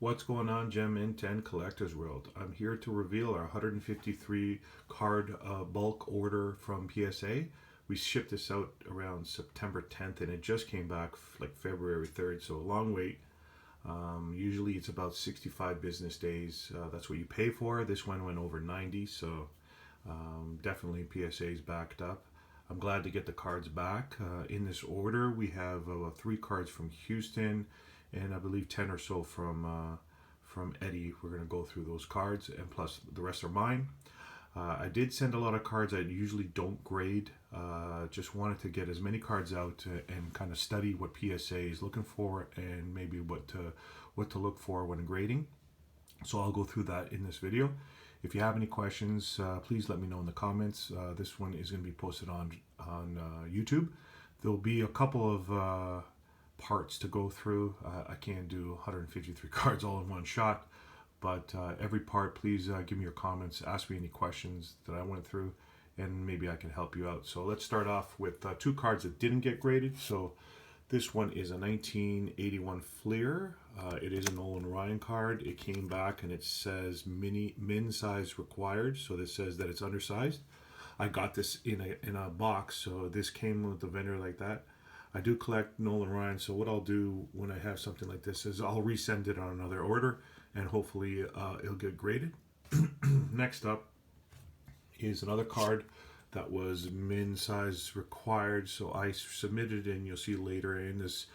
What's going on, Gem Mint and Collectors World? I'm here to reveal our 153 card bulk order from PSA. We shipped this out around September 10th and it just came back like February 3rd, so a long wait. Usually it's about 65 business days. That's what you pay for. This one went over 90, so definitely PSA's backed up. I'm glad to get the cards back. In this order, we have 3 cards from Houston, and I believe 10 or so from Eddie. We're going to go through those cards, and plus the rest are mine. I did send a lot of cards I usually don't grade. Just wanted to get as many cards out and kind of study what PSA is looking for and maybe what to look for when grading. So I'll go through that in this video. If you have any questions, please let me know in the comments. This one is going to be posted on YouTube. There'll be a couple of parts to go through. I can't do 153 cards all in one shot, but every part, please give me your comments. Ask me any questions that I went through, and maybe I can help you out. So let's start off with 2 cards that didn't get graded. So this one is a 1981 Fleer. It is a Nolan Ryan card. It came back and it says min size required. So this says that it's undersized. I got this in a box, so this came with the vendor like that. I do collect Nolan Ryan, so what I'll do when I have something like this is I'll resend it on another order, and hopefully it'll get graded. Next up is another card that was min size required, so I submitted, and you'll see later in this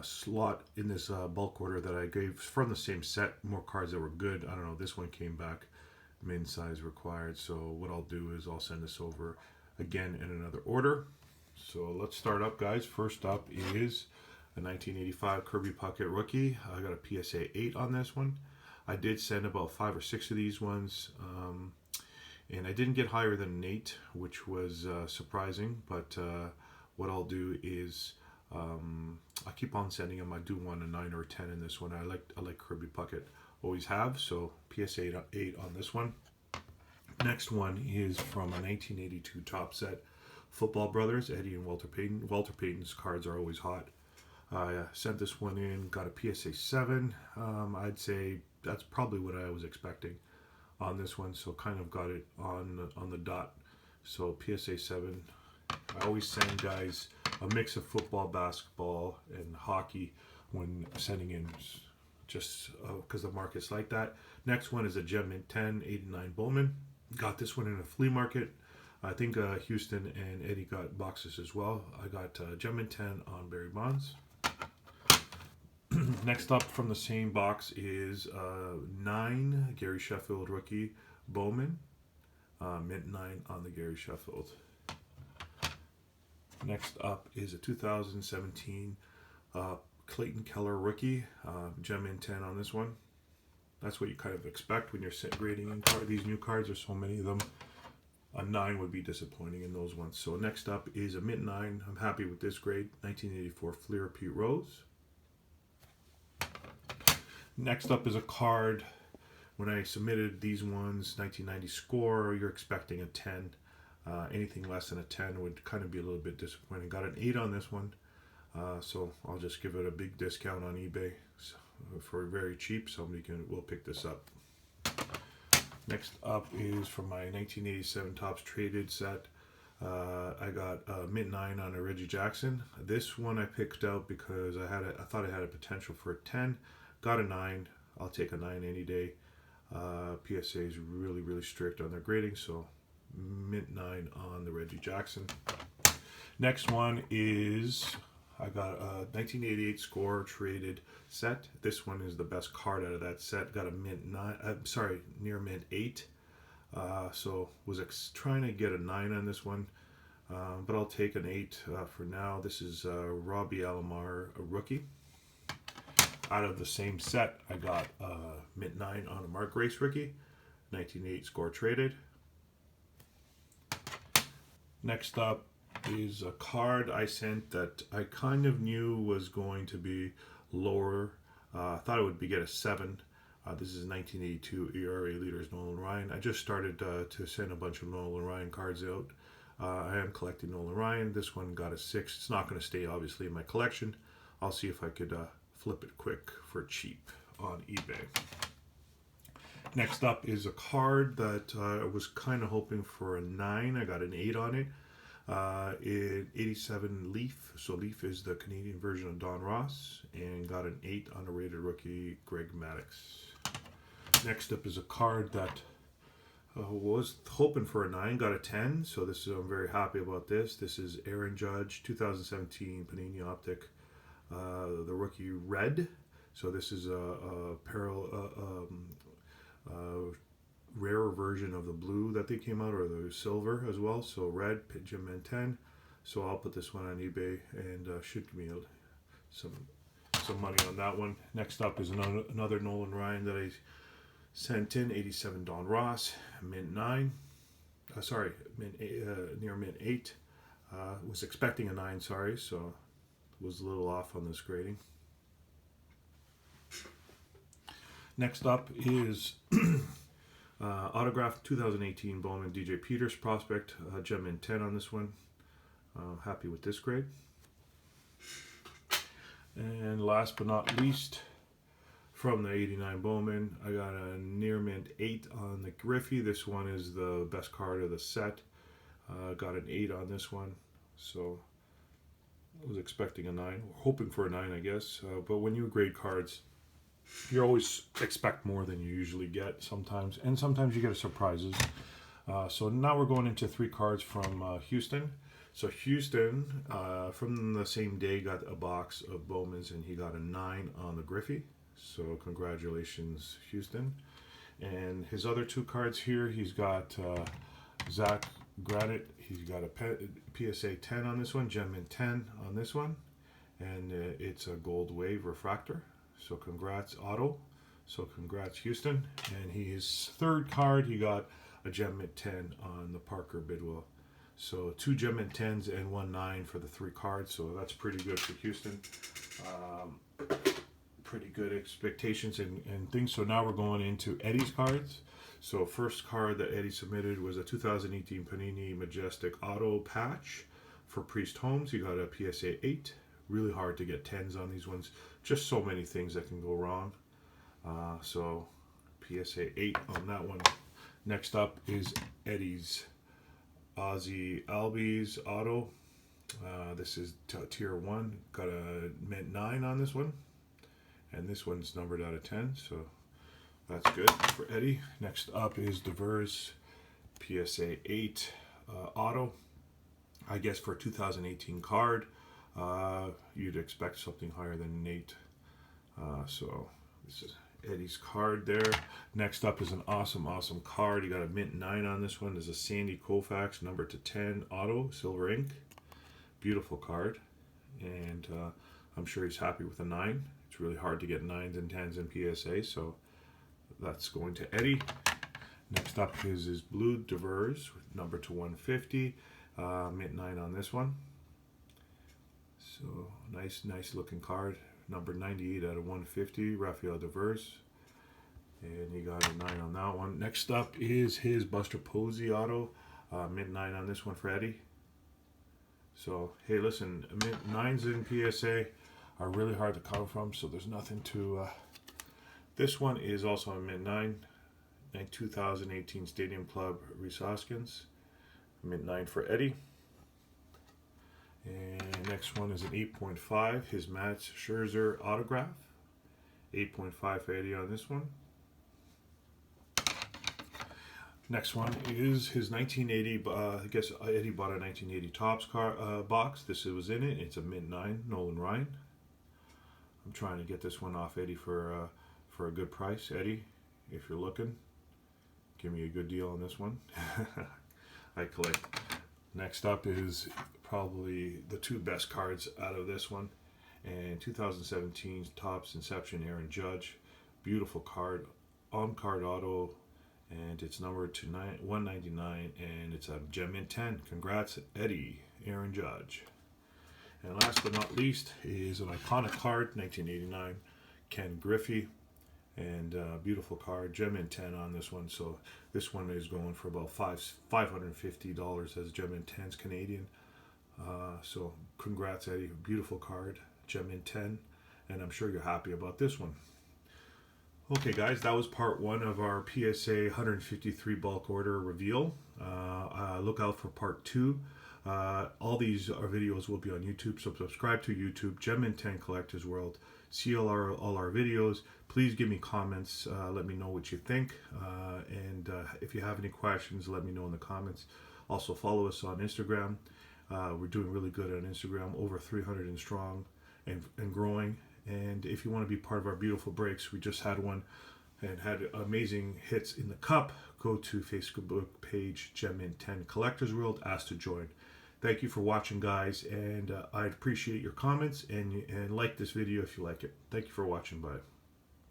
slot in this bulk order that I gave from the same set more cards that were good. I don't know, this one came back min size required, so what I'll do is I'll send this over again in another order. So let's start up, guys. First up is a 1985 Kirby Puckett rookie. I got a PSA 8 on this one. I did send about 5 or 6 of these ones, and I didn't get higher than an 8, which was surprising. But what I'll do is I keep on sending them. I do want a 9 or a 10 in this one. I like Kirby Puckett, always have. So PSA 8 on this one. Next one is from a 1982 top set. Football Brothers, Eddie and Walter Payton. Walter Payton's cards are always hot. I sent this one in, got a PSA 7. I'd say that's probably what I was expecting on this one, so kind of got it on the dot. So PSA 7. I always send guys a mix of football, basketball, and hockey when sending in, just because the market's like that. Next one is a Gem Mint 10 89 Bowman. Got this one in a flea market. I think Houston and Eddie got boxes as well. I got Gem Mint 10 on Barry Bonds. Next up from the same box is 9 Gary Sheffield rookie Bowman. Mint 9 on the Gary Sheffield. Next up is a 2017 Clayton Keller rookie. Gem Mint 10 on this one. That's what you kind of expect when you're grading in these new cards. There's so many of them. A 9 would be disappointing in those ones. So next up is a Mint 9. I'm happy with this grade. 1984 Fleer Pete Rose. Next up is a card. When I submitted these ones, 1990 score, you're expecting a 10. Anything less than a 10 would kind of be a little bit disappointing. Got an 8 on this one. So I'll just give it a big discount on eBay for very cheap. Somebody will pick this up. Next up is from my 1987 Topps Traded set. I got Mint 9 on a Reggie Jackson. This one I picked out because I thought it had a potential for a 10. Got a 9. I'll take a 9 any day. PSA is really, really strict on their grading, so Mint 9 on the Reggie Jackson. Next one is I got a 1988 score traded set. This one is the best card out of that set. Got a Mint 9. Near Mint 8. So was trying to get a 9 on this one, but I'll take an 8 for now. This is Robbie Alomar, a rookie. Out of the same set, I got Mint 9 on a Mark Grace rookie. 1988 score traded. Next up is a card I sent that I kind of knew was going to be lower. I thought it would get a 7. This is 1982 ERA leaders Nolan Ryan. I just started to send a bunch of Nolan Ryan cards out. I am collecting Nolan Ryan. This one got a 6. It's not going to stay obviously in my collection. I'll see if I could flip it quick for cheap on eBay. Next up is a card that I was kind of hoping for a 9. I got an 8 on it. In 87 Leaf. So Leaf is the Canadian version of Don Ross, and got an 8 on a rated rookie, Greg Maddux. Next up is a card that was hoping for a 9, got a 10. So I'm very happy about this. This is Aaron Judge, 2017 Panini Optic, the rookie red. So this is a rarer version of the blue that they came out, or the silver as well. So red, Gem Mint 10. So I'll put this one on eBay and should give me some money on that one. Next up is another Nolan Ryan that I sent in, 87 Don Ross, mint 9. Near mint 8. Was expecting a 9, sorry, so was a little off on this grading. Next up is autograph 2018 Bowman DJ Peters prospect, Gem Mint 10 on this one. Happy with this grade. And last but not least, from the 89 Bowman, I got a near mint 8 on the Griffey. This one is the best card of the set. Got an 8 on this one. So I was expecting a 9, hoping for a 9, I guess. But when you grade cards, you always expect more than you usually get sometimes. And sometimes you get surprises. So now we're going into 3 cards from Houston. So Houston, from the same day, got a box of Bowmans, and he got a 9 on the Griffey. So congratulations, Houston. And his other 2 cards here, he's got Zach Granite. He's got a PSA 10 on this one, Gem Mint 10 on this one. And it's a gold wave refractor. So congrats, Otto. So congrats, Houston. And his 3rd card, he got a Gem Mint 10 on the Parker Bidwell. So 2 Gem Mint 10s and 1 9 for the 3 cards. So that's pretty good for Houston. Pretty good expectations and things. So now we're going into Eddie's cards. So first card that Eddie submitted was a 2018 Panini Majestic Auto patch for Priest Holmes. He got a PSA 8. Really hard to get 10s on these ones. Just so many things that can go wrong. So PSA 8 on that one. Next up is Eddie's Ozzy Albies Auto. This is tier 1. Got a mint 9 on this one. And this one's numbered out of 10, so that's good for Eddie. Next up is Devers PSA 8 Auto. I guess for a 2018 card, you'd expect something higher than an 8. So this is Eddie's card there. Next up is an awesome card. You got a mint 9 on this one. There's a Sandy Koufax number to 10 Auto, silver ink. Beautiful card. And I'm sure he's happy with a 9. It's really hard to get 9s and 10s in PSA, so that's going to Eddie. Next up is his blue Devers, number to 150, mint 9 on this one. So nice looking card. Number 98 out of 150, Rafael Devers. And he got a 9 on that one. Next up is his Buster Posey Auto, mint 9 on this one for Eddie. So, hey, listen, mint 9s in PSA are really hard to come from, so there's nothing to... This one is also a mint 9, 2018 Stadium Club Rhys Hoskins, mint 9 for Eddie. And next one is an 8.5, his Matt Scherzer autograph, 8.5 for Eddie on this one. Next one is his 1980, I guess Eddie bought a 1980 Topps box. This was in it. It's a mint 9, Nolan Ryan. I'm trying to get this one off Eddie for a good price. Eddie, if you're looking, give me a good deal on this one. I collect. Next up is probably the 2 best cards out of this one. And 2017 Topps Inception Aaron Judge. Beautiful card. On-card auto. And it's numbered to 199. And it's a Gem Mint 10. Congrats, Eddie, Aaron Judge. And last but not least is an iconic card, 1989, Ken Griffey, and beautiful card, Gem Mint 10 on this one. So this one is going for about $550 as Gem Mint 10s Canadian. So congrats, Eddie, beautiful card, Gem Mint 10, and I'm sure you're happy about this one. Okay, guys, that was part one of our PSA 153 bulk order reveal. Look out for part two. All these videos will be on YouTube, so subscribe to YouTube, Gemmin 10 Collectors World. See all our videos. Please give me comments. Let me know what you think. And if you have any questions, let me know in the comments. Also, follow us on Instagram. We're doing really good on Instagram, over 300 and strong and growing. And if you want to be part of our beautiful breaks, we just had one and had amazing hits in the cup. Go to Facebook page Gemmin 10 Collectors World. Ask to join. Thank you for watching, guys, and I'd appreciate your comments and like this video if you like it. Thank you for watching. Bye.